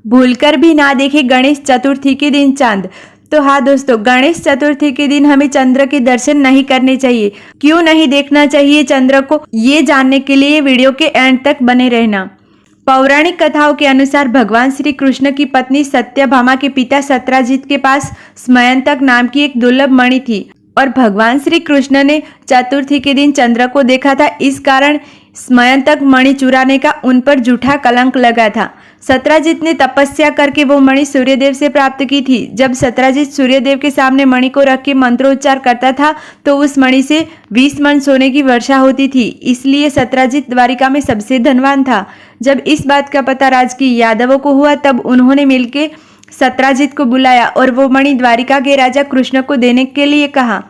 भूलकर भी ना देखे गणेश चतुर्थी के दिन चांद। तो हाँ दोस्तों, गणेश चतुर्थी के दिन हमें चंद्र के दर्शन नहीं करने चाहिए। क्यों नहीं देखना चाहिए चंद्र को, ये जानने के लिए वीडियो के एंड तक बने रहना। पौराणिक कथाओं के अनुसार भगवान श्री कृष्ण की पत्नी सत्यभामा के पिता सत्यजित के पास स्मयंतक नाम की एक दुर्लभ मणि थी और भगवान श्री कृष्ण ने चतुर्थी के दिन चंद्र को देखा था। इस कारण स्मयंतक मणि चुराने का उन पर झूठा कलंक लगा था। सत्यजित ने तपस्या करके वो मणि सूर्यदेव से प्राप्त की थी। जब सत्यजित सूर्यदेव के सामने मणि को रख के मंत्रोच्चार करता था तो उस मणि से 20 मन सोने की वर्षा होती थी। इसलिए सत्यजित द्वारिका में सबसे धनवान था। जब इस बात का पता राजकीय यादवों को हुआ तब उन्होंने मिलकर सत्यजित को बुलाया और वो मणि द्वारिका के राजा कृष्ण को देने के लिए कहा।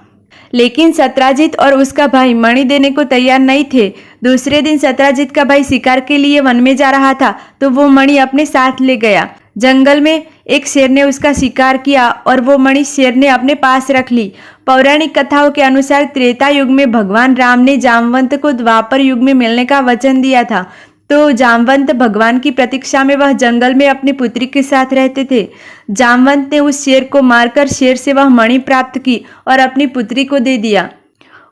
लेकिन सत्यजित और उसका भाई मणि देने को तैयार नहीं थे। दूसरे दिन सत्यजित का भाई शिकार के लिए वन में जा रहा था तो वो मणि अपने साथ ले गया। जंगल में एक शेर ने उसका शिकार किया और वो मणि शेर ने अपने पास रख ली। पौराणिक कथाओं के अनुसार त्रेता युग में भगवान राम ने जामवंत को द्वापर युग में मिलने का वचन दिया था, तो जामवंत भगवान की प्रतीक्षा में वह जंगल में अपनी पुत्री के साथ रहते थे। जामवंत ने उस शेर को मारकर शेर से वह मणि प्राप्त की और अपनी पुत्री को दे दिया।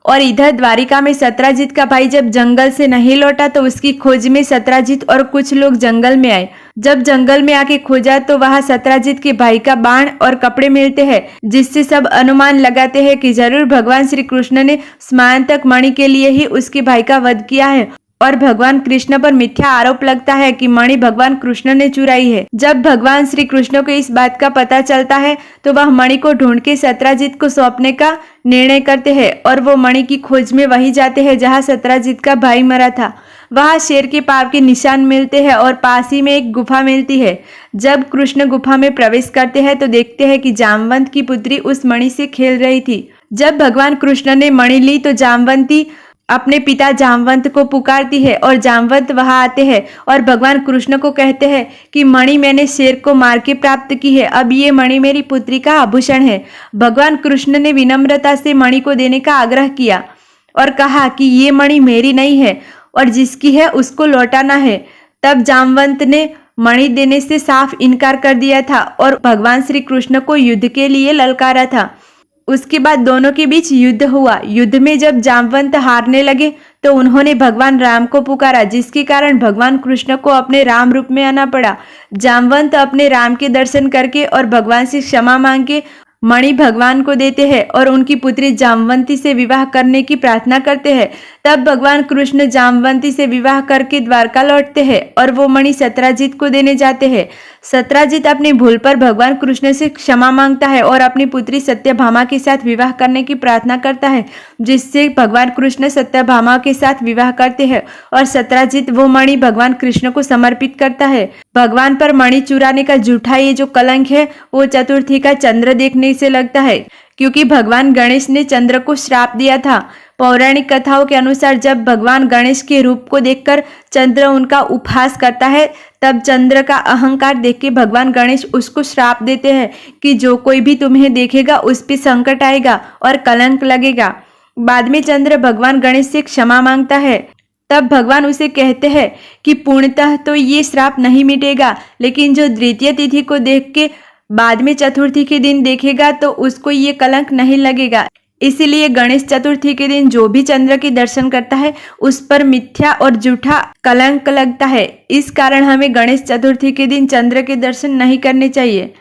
और इधर द्वारिका में सत्यजित का भाई जब जंगल से नहीं लौटा तो उसकी खोज में सत्यजित और कुछ लोग जंगल में आए। जब जंगल में आके खोजा तो वहां सत्यजित के भाई का बाण और कपड़े मिलते हैं, जिससे सब अनुमान लगाते हैं कि जरूर भगवान श्री कृष्ण ने स्मयंतक मणि के लिए ही उसके भाई का वध किया है और भगवान कृष्ण पर मिथ्या आरोप लगता है कि मणि भगवान कृष्ण ने चुराई है। जब भगवान श्री कृष्ण को इस बात का पता चलता है तो वह मणि को ढूंढ के सत्यजित को सौंपने का निर्णय करते हैं और वो मणि की खोज में वही जाते हैं जहां सत्यजित का भाई मरा था। वहां शेर के पाव के निशान मिलते हैं और पास ही में एक गुफा मिलती है। जब कृष्ण गुफा में प्रवेश करते हैं तो देखते हैं कि जामवंत की पुत्री उस मणि से खेल रही थी। जब भगवान कृष्ण ने मणि ली तो जामवंती अपने पिता जामवंत को पुकारती है और जामवंत वहां आते हैं और भगवान कृष्ण को कहते हैं कि मणि मैंने शेर को मार के प्राप्त की है, अब ये मणि मेरी पुत्री का आभूषण है। भगवान कृष्ण ने विनम्रता से मणि को देने का आग्रह किया और कहा कि ये मणि मेरी नहीं है और जिसकी है उसको लौटाना है। तब जामवंत ने मणि देने से साफ इनकार कर दिया था और भगवान श्री कृष्ण को युद्ध के लिए ललकारा था। उसके बाद दोनों के बीच युद्ध हुआ। युद्ध में जब जामवंत हारने लगे तो उन्होंने भगवान राम को पुकारा, जिसके कारण भगवान कृष्ण को अपने राम रूप में आना पड़ा। जामवंत अपने राम के दर्शन करके और भगवान से क्षमा मांग के मणि भगवान को देते हैं और उनकी पुत्री जामवंती से विवाह करने की प्रार्थना करते हैं। तब भगवान कृष्ण जामवंती से विवाह करके द्वारका लौटते हैं और वो मणि सत्यजित को देने जाते हैं। सत्यजित अपनी भूल पर भगवान कृष्ण से क्षमा मांगता है और अपनी पुत्री सत्यभामा के साथ विवाह करने की प्रार्थना करता है, जिससे भगवान कृष्ण सत्यभामा के साथ विवाह करते हैं और सत्यजित वो मणि भगवान कृष्ण को समर्पित करता है। भगवान पर मणि चुराने का झूठा ये जो कलंक है वो चतुर्थी का चंद्र देखने से लगता है, क्योंकि भगवान गणेश ने चंद्र को श्राप दिया था। पौराणिक कथाओं के अनुसार जब भगवान गणेश के रूप को देखकर चंद्र उनका उपहास करता है तब चंद्र का अहंकार देख के भगवान गणेश उसको श्राप देते हैं कि जो कोई भी तुम्हें देखेगा उस पर संकट आएगा और कलंक लगेगा। बाद में चंद्र भगवान गणेश से क्षमा मांगता है। तब भगवान उसे कहते हैं कि पूर्णतः तो ये श्राप नहीं मिटेगा, लेकिन जो द्वितीय तिथि को देख के बाद में चतुर्थी के दिन देखेगा तो उसको ये कलंक नहीं लगेगा। इसीलिए गणेश चतुर्थी के दिन जो भी चंद्र के दर्शन करता है उस पर मिथ्या और झूठा कलंक लगता है। इस कारण हमें गणेश चतुर्थी के दिन चंद्र के दर्शन नहीं करने चाहिए।